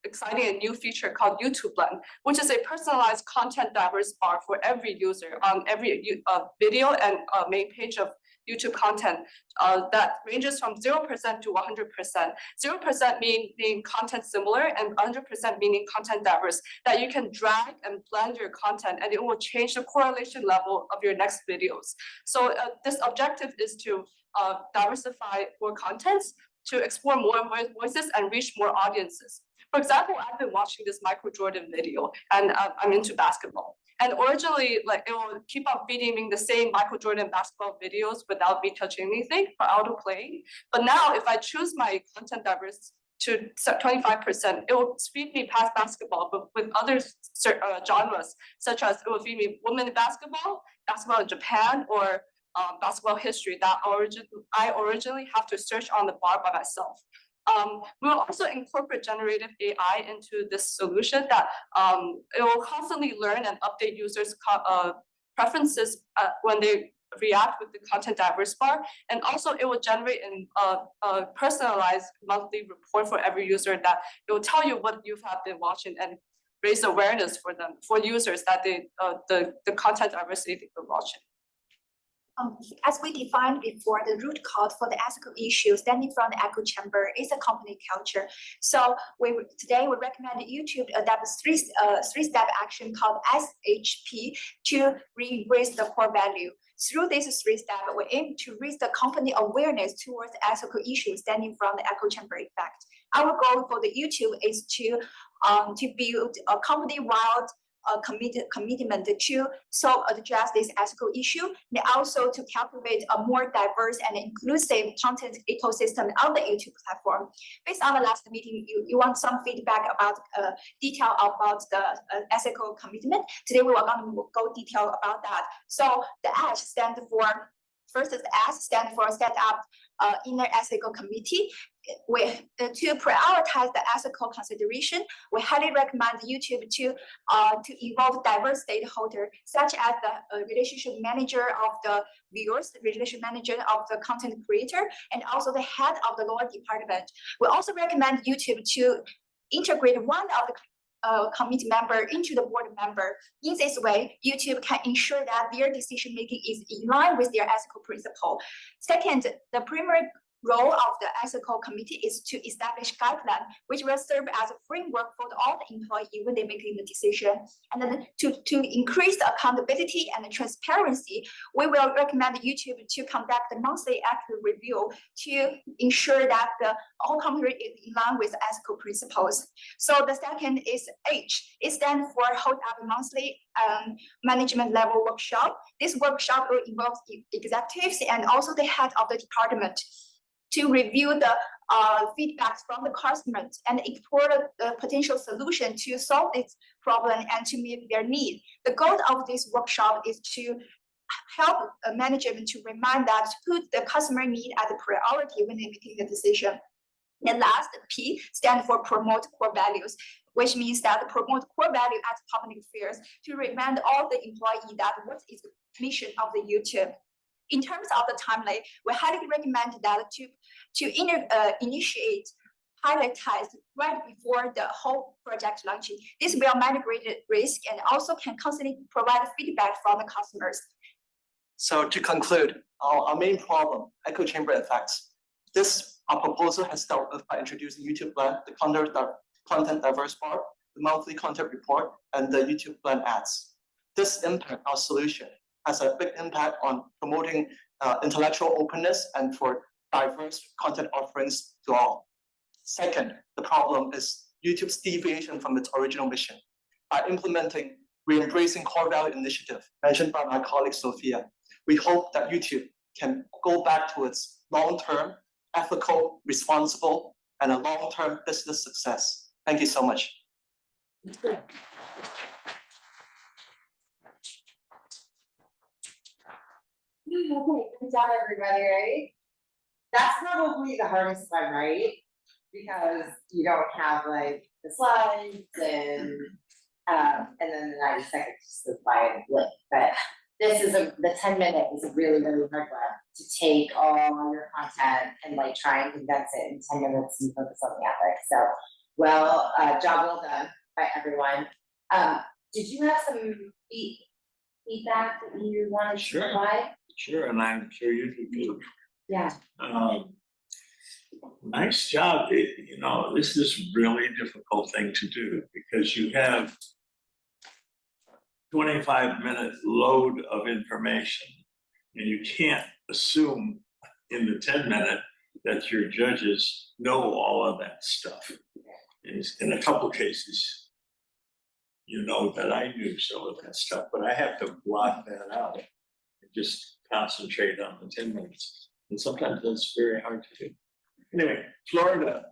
exciting and new feature called YouTube Blend, which is a personalized content diverse bar for every user on every video and main page of YouTube content that ranges from 0% to 100%. 0% meaning content similar and 100% meaning content diverse, that you can drag and blend your content and it will change the correlation level of your next videos. So this objective is to diversify more contents, to explore more voices and reach more audiences. For example, I've been watching this Michael Jordan video and I'm into basketball. And originally, it will keep on feeding me the same Michael Jordan basketball videos without me touching anything for auto-play. But now, if I choose my content diverse to 25%, it will feed me past basketball, but with other genres, such as it will feed me women basketball, basketball in Japan, or basketball history that I originally have to search on the bar by myself. We will also incorporate generative AI into this solution that it will constantly learn and update users' preferences when they react with the content diverse bar, and also it will generate a personalized monthly report for every user that it will tell you what you have been watching and raise awareness for users that the content diversity they've been watching. As we defined before, the root cause for the ethical issue stemming from the echo chamber is a company culture. So today we recommend YouTube adopt three-step action called SHP to re-embrace the core value. Through these three steps, we aim to raise the company awareness towards ethical issues stemming from the echo chamber effect. Our goal for the YouTube is to build a company-wide commitment to address this ethical issue, and also to cultivate a more diverse and inclusive content ecosystem on the YouTube platform. Based on the last meeting, you want some feedback about detail about the ethical commitment. Today we are going to go detail about that. So the S stands for, first is S stands for set up inner ethical committee. To prioritize the ethical consideration, we highly recommend YouTube to involve diverse stakeholders, such as the relationship manager of the viewers, the relationship manager of the content creator, and also the head of the law department. We also recommend YouTube to integrate one of the committee member into the board member. In this way, YouTube can ensure that their decision making is in line with their ethical principle. Second, the primary role of the ethical committee is to establish guidelines which will serve as a framework for all the employee when they making the decision. And then to increase the accountability and the transparency, we will recommend YouTube to conduct the monthly active review to ensure that all company is in line with ethical principles. So the second is H. It stands for hold up a monthly management level workshop. This workshop will involve executives and also the head of the department to review the feedbacks from the customers and explore the potential solution to solve this problem and to meet their need. The goal of this workshop is to help management to remind that put the customer need as a priority when they're making the decision. And last, P stands for promote core values, which means that promote core value at public affairs to remind all the employee that what is the mission of the YouTube. In terms of the timeline, we highly recommend that to initiate pilot tests right before the whole project launching. This will mitigate risk and also can constantly provide feedback from the customers. So to conclude, our main problem, echo chamber effects. Our proposal has dealt with by introducing YouTube Blend, the content diverse bar, the monthly content report, and the YouTube Blend ads. This impact our solution has a big impact on promoting intellectual openness and for diverse content offerings to all. Second, the problem is YouTube's deviation from its original mission. By implementing re-embracing core value initiative mentioned by my colleague Sophia, we hope that YouTube can go back to its long-term, ethical, responsible, and a long-term business success. Thank you so much. Okay, good job, everybody, right? That's probably the hardest one, right? Because you don't have like the slides and then the 90 seconds just goes by and blink. But this is the 10-minute is a really, really hard one to take all your content and like try and condense it in 10 minutes and focus on the ethics. So, well, job well done by everyone. Did you have some feedback that you wanted to provide? Sure, and I'm sure you do. Yeah. Nice job. This is a really difficult thing to do because you have 25-minute load of information and you can't assume in the 10-minute that your judges know all of that stuff. In a couple cases, you know that I knew some of that stuff, but I have to block that out and just concentrate on the 10 minutes. And sometimes that's very hard to do. Anyway, Florida,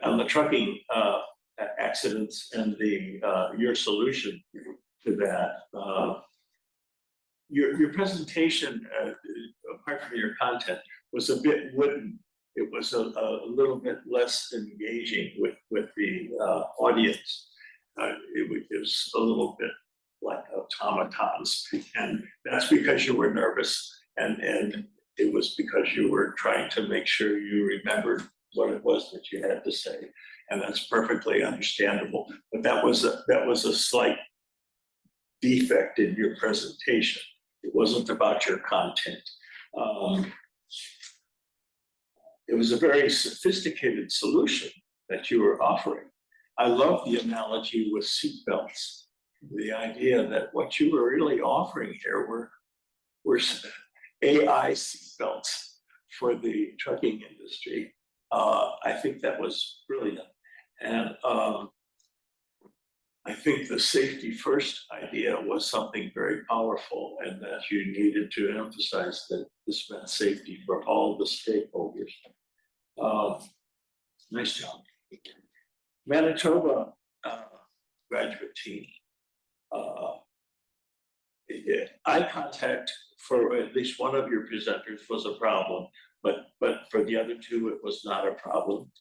on the trucking accidents and your solution to that, your presentation, apart from your content, was a bit wooden. It was a little bit less engaging with the audience. It was a little bit like automatons, and that's because you were nervous, and it was because you were trying to make sure you remembered what it was that you had to say, and that's perfectly understandable. But that was a slight defect in your presentation. It wasn't about your content. It was a very sophisticated solution that you were offering. I love the analogy with seatbelts. The idea that what you were really offering here were AI seatbelts for the trucking industry. I think that was brilliant. And I think the safety first idea was something very powerful, and that you needed to emphasize that this meant safety for all the stakeholders. Nice job. Manitoba graduate team. Eye contact for at least one of your presenters was a problem, but for the other two, it was not a problem.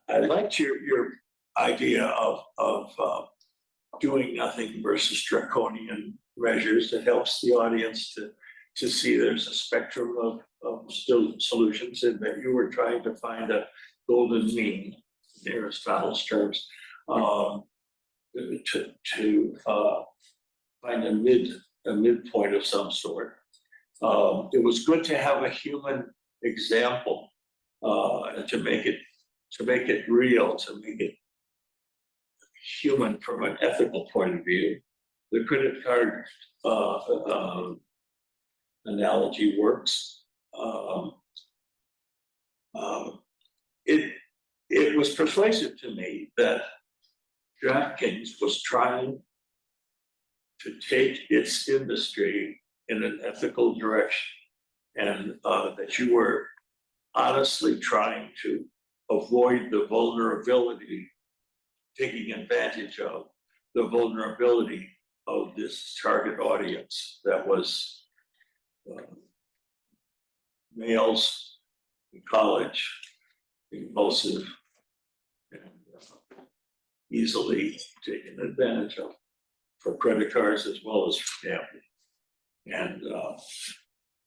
I liked your idea of doing nothing versus draconian measures. That helps the audience to see there's a spectrum of still solutions, and that you were trying to find a golden mean, in Aristotle's terms, to find a midpoint of some sort. It was good to have a human example, and to make it real, to make it human from an ethical point of view. The credit card analogy works. It was persuasive to me that DraftKings was trying to take its industry in an ethical direction, and that you were honestly trying to avoid the vulnerability, taking advantage of the vulnerability of this target audience that was males in college, impulsive, and easily taken advantage of for credit cards as well as for gambling. And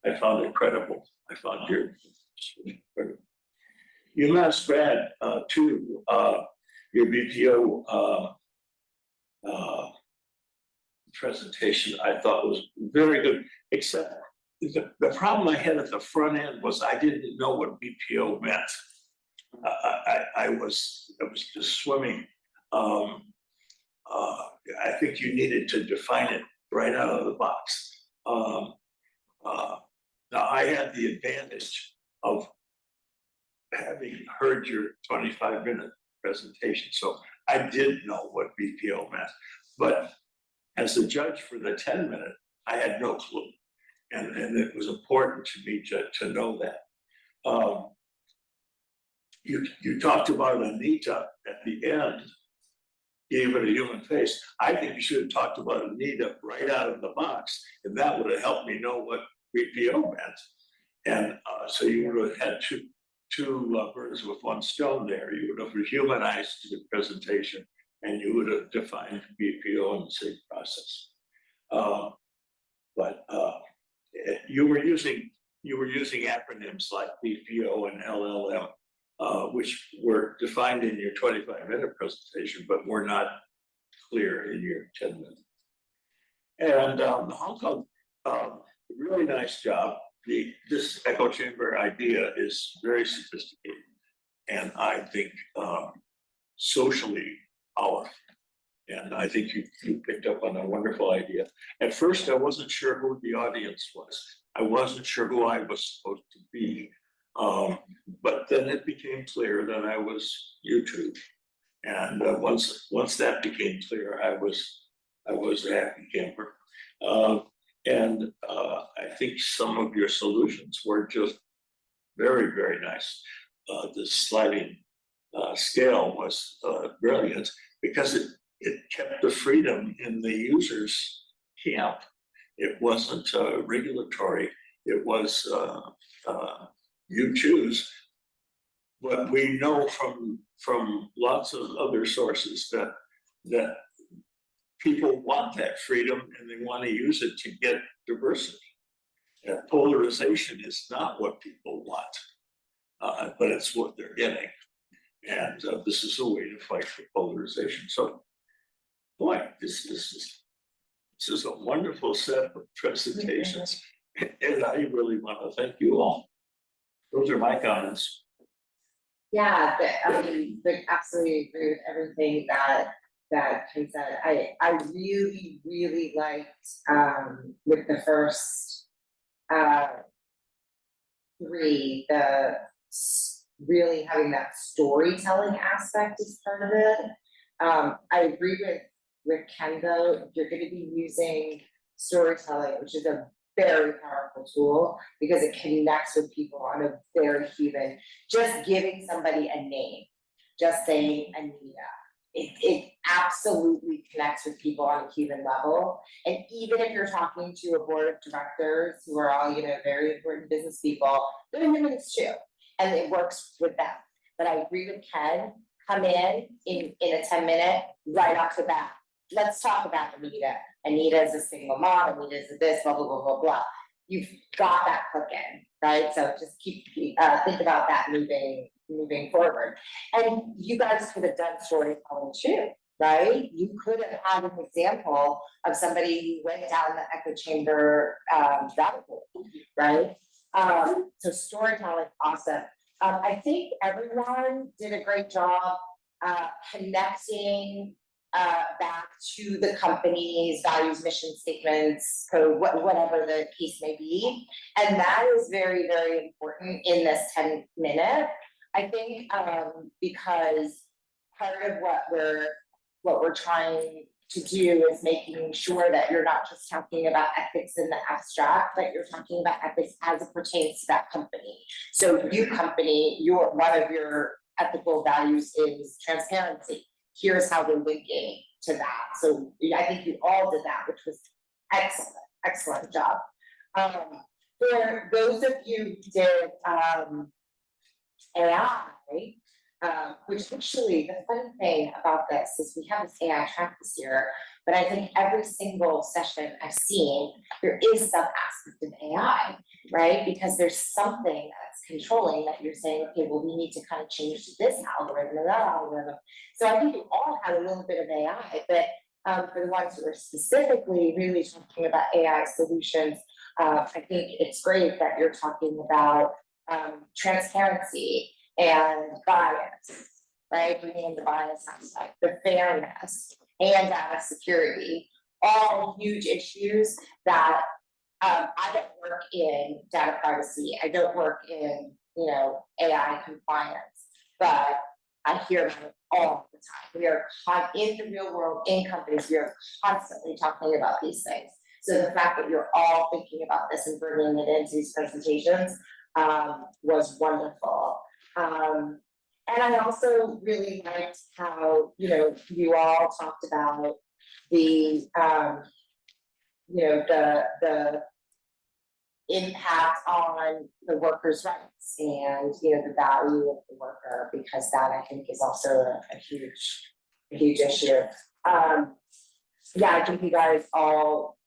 I found it credible. I found your incredible. UMass grad too, your BPO presentation I thought was very good, except the problem I had at the front end was I didn't know what BPO meant. I was just swimming. I think you needed to define it right out of the box. Now I had the advantage of having heard your 25-minute presentation, so I did know what BPO meant. But as the judge for the 10-minute, I had no clue, and it was important to me to know that. You talked about Anita at the end, gave it a human face. I think you should have talked about Anita right out of the box, and that would have helped me know what BPO meant. And so you would have had two birds with one stone there. You would have humanized the presentation, and you would have defined BPO in the same process. But you were using acronyms like BPO and LLM, which were defined in your 25-minute presentation, but were not clear in your 10-minute. And Hong Kong, really nice job. This echo chamber idea is very sophisticated, and I think socially powerful. And I think you picked up on a wonderful idea. At first, I wasn't sure who the audience was. I wasn't sure who I was supposed to be. But then it became clear that I was YouTube. And once that became clear, I was a happy camper. And I think some of your solutions were just very, very nice. The sliding scale was brilliant because it kept the freedom in the user's camp. It wasn't regulatory. It was you choose. But we know from lots of other sources that people want that freedom and they want to use it to get diversity. Polarization is not what people want, but it's what they're getting. And this is a way to fight for polarization. So, boy, this is a wonderful set of presentations, and I really want to thank you all. Those are my comments. Yeah, I mean, absolutely agree with everything that Ken said. I really, really liked with the first three, really having that storytelling aspect as part of it. I agree with Ken though, you're gonna be using storytelling, which is a very powerful tool because it connects with people on a very human, just giving somebody a name, just saying Anita. It absolutely connects with people on a human level. And even if you're talking to a board of directors who are all, very important business people, they're humans too. And it works with them. But I agree with Ken, come in a 10-minute right off the bat. Let's talk about Anita. Anita is a single mom, Anita is this, blah, blah, blah, blah, blah. You've got that cooking, right? So just think about that moving forward. And you guys could have done storytelling too. right? You could have had an example of somebody who went down the echo chamber, rabbit hole, right? So storytelling, awesome. I think everyone did a great job, connecting, back to the company's values, mission statements, code, whatever the case may be. And that is very, very important in this 10-minute, I think, because part of what we're trying to do is making sure that you're not just talking about ethics in the abstract, but you're talking about ethics as it pertains to that company. So you company, one of your ethical values is transparency. Here's how we're linking to that. So I think you all did that, which was excellent job. For those of you who did AI, which actually the funny thing about this is we have this AI track this year, but I think every single session I've seen, there is some aspect of AI, right? Because there's something that's controlling that you're saying, okay, well, we need to kind of change this algorithm or that algorithm. So I think you all had a little bit of AI, but for the ones who are specifically really talking about AI solutions, I think it's great that you're talking about transparency and bias, right? Bringing in the bias aspect, the fairness, and data security, all huge issues that I don't work in data privacy. I don't work in, AI compliance, but I hear about it all the time. We are in the real world, in companies, we are constantly talking about these things. So the fact that you're all thinking about this and bringing it into these presentations was wonderful. And I also really liked how, you all talked about the, the impact on the workers' rights and, the value of the worker, because that I think is also a huge issue. I think you guys all,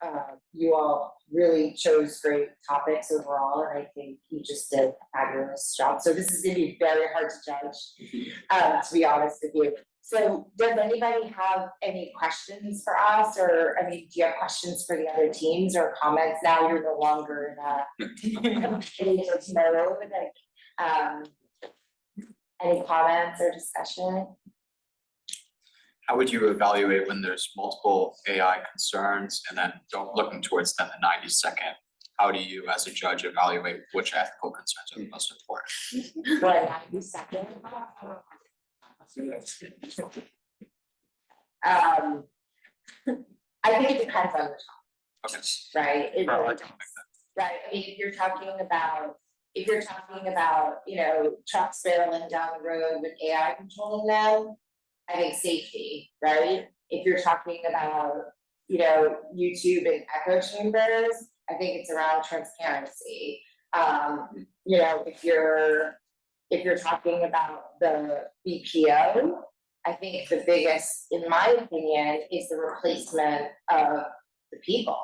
you all really chose great topics overall, and I think you just did a fabulous job. So this is gonna be very hard to judge, to be honest with you. So does anybody have any questions for us, or, do you have questions for the other teams or comments? Now you're no longer in mode, any comments or discussion? How would you evaluate when there's multiple AI concerns and then looking towards then the 92nd? How do you, as a judge, evaluate which ethical concerns are the most important? Right, 92nd. I think it depends on the topic. Okay. Right? It really does. Right, if you're talking about, trucks barreling down the road with AI controlling them, I think safety, right? If you're talking about, YouTube and echo chambers, I think it's around transparency. If you're talking about the BPO, I think the biggest, in my opinion, is the replacement of the people.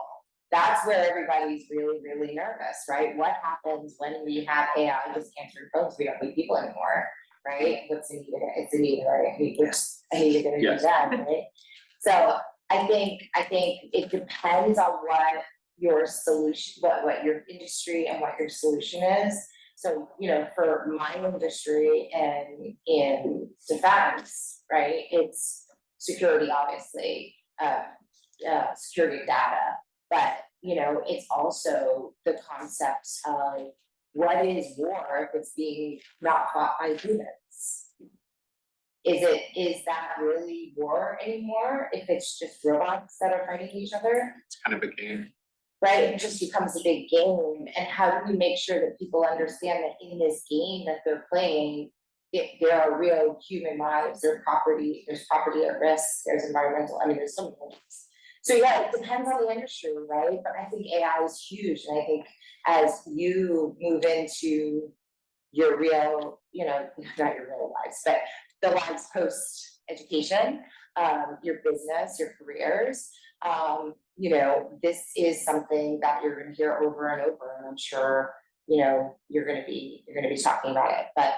That's where everybody's really, really nervous, right? What happens when we have AI just answering phones? We don't need people anymore, right? What's Anita? It's Anita, right? Anita gonna do that, right? So I think it depends on what your solution, what your industry and what your solution is. So, for my industry and in defense, right, it's security, obviously, security data, but, it's also the concepts of what is war if it's being not fought by humans? Is that really war anymore if it's just robots that are fighting each other? It's kind of a game. Right, it just becomes a big game, and how do we make sure that people understand that in this game that they're playing, there are real human lives, there's property at risk, there's environmental, there's so many things. So it depends on the industry, right? But I think AI is huge, and I think as you move into your real, not your real lives, but the lives post-education, your business, your careers, this is something that you're gonna hear over and over, and I'm sure, you're gonna be talking about it. But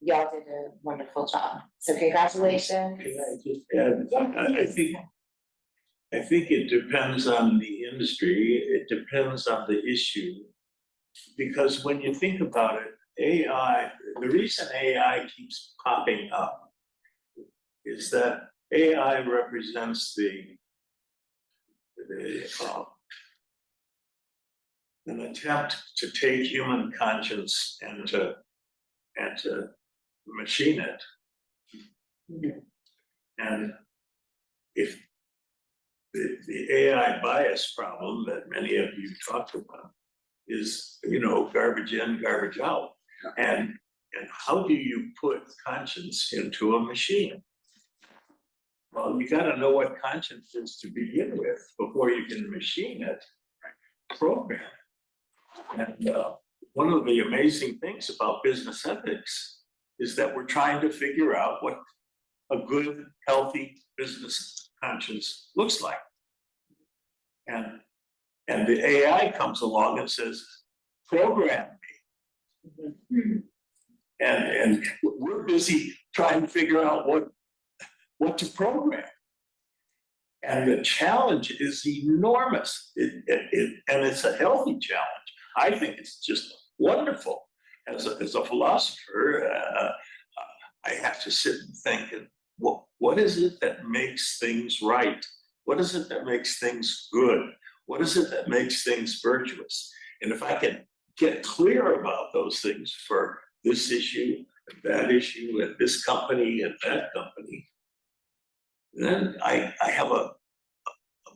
y'all did a wonderful job. So congratulations. Can I just add, I think it depends on the industry, it depends on the issue. Because when you think about it, AI, the reason AI keeps popping up is that AI represents an attempt to take human conscience and to machine it. And if the AI bias problem that many of you talked about is, garbage in, garbage out. And how do you put conscience into a machine? Well, you gotta know what conscience is to begin with before you can machine it, program it. And one of the amazing things about business ethics is that we're trying to figure out what a good, healthy business conscience looks like. And the AI comes along and says, program me. And we're busy trying to figure out what to program. And the challenge is enormous. And it's a healthy challenge. I think it's just wonderful. As a philosopher, I have to sit and think, what is it that makes things right? What is it that makes things good? What is it that makes things virtuous? And if I can get clear about those things for this issue, and that issue, and this company, and that company, then I have a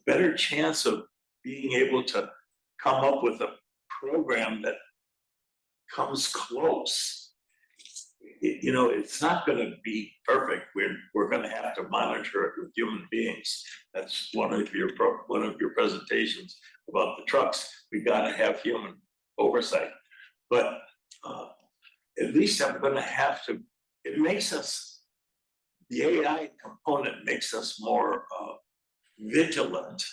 better chance of being able to come up with a program that comes close. It's not going to be perfect. We're going to have to monitor it with human beings. That's one of your presentations about the trucks. We got to have human oversight. But at least I'm going to have to. It makes us, the AI component makes us more vigilant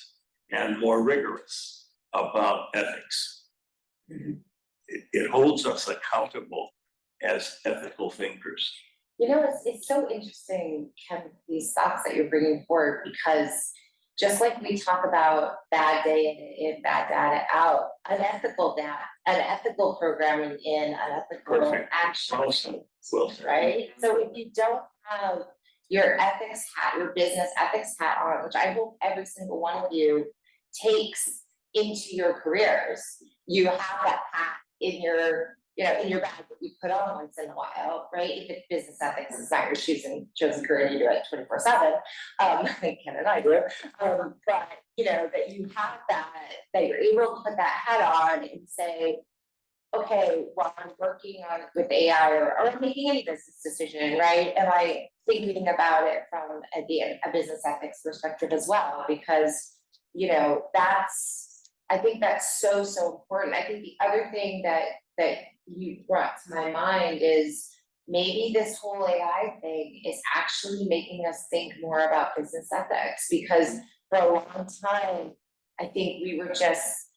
and more rigorous about ethics. It holds us accountable as ethical thinkers. It's so interesting, Ken, these thoughts that you're bringing forward, because just like we talk about bad data in, bad data out, unethical programming in, unethical action, right? So if you don't have your ethics hat, your business ethics hat on, which I hope every single one of you takes into your careers, you have that hat in your bag that you put on once in a while, right? If it's business ethics, it's not your chosen career, you do it 24/7. Ken and I do it. But that you have that you're able to put that hat on and say, okay, while I'm working with AI or I'm making any business decision, right? Am I thinking about it from a business ethics perspective as well? Because I think that's so important. I think the other thing that you brought to my mind is maybe this whole AI thing is actually making us think more about business ethics, because for a long time, I think we were just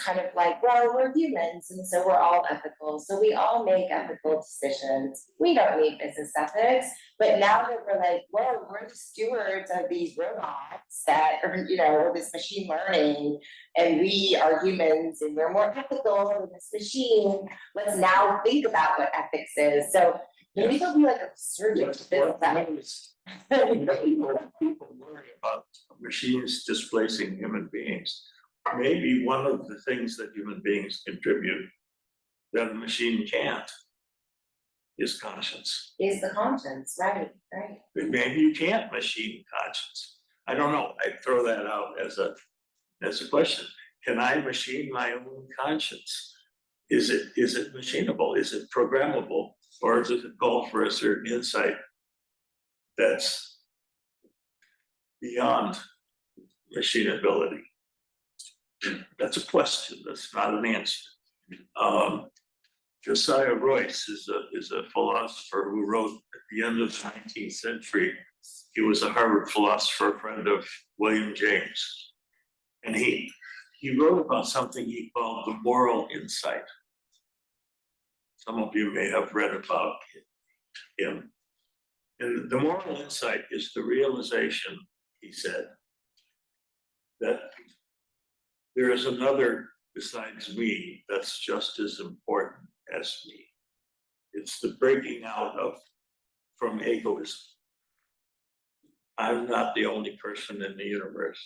kind of like, well, we're humans, and so we're all ethical. So we all make ethical decisions. We don't need business ethics. But now that we're like, well, we're the stewards of these robots that are, this machine learning, and we are humans, and we're more ethical than this machine. Let's now think about what ethics is. So maybe there'll be like a resurgence of business ethics. People worry about machines displacing human beings. Maybe one of the things that human beings contribute that a machine can't is conscience. Is the conscience, right. But maybe you can't machine conscience. I don't know. I throw that out as a question. Can I machine my own conscience? Is it machinable? Is it programmable? Or does it call for a certain insight that's beyond machinability? That's a question. That's not an answer. Josiah Royce is a philosopher who wrote at the end of the 19th century. He was a Harvard philosopher, friend of William James, and he wrote about something he called the moral insight. some of you may have read about him. And the moral insight is the realization, he said, that there is another besides me that's just as important as me. It's the breaking out from egoism. I'm not the only person in the universe.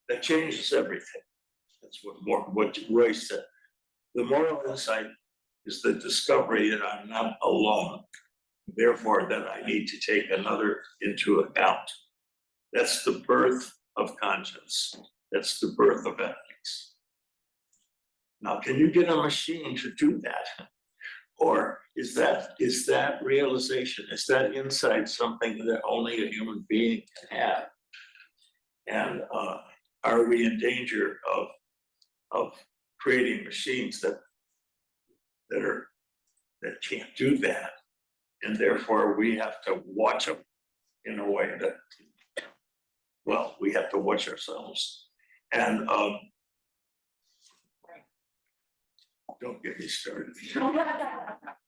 That changes everything. That's what Roy said. The moral insight is the discovery that I'm not alone, therefore that I need to take another into account. That's the birth of conscience. That's the birth of ethics. Now, can you get a machine to do that? Or is that realization, is that insight something that only a human being can have? And are we in danger of creating machines that can't do that? And therefore we have to watch them in a way that, well, we have to watch ourselves. And don't get me started.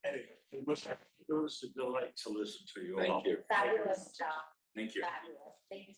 Anyway, it was a delight to listen to you all. Fabulous job. Thank you. Fabulous. Thank you.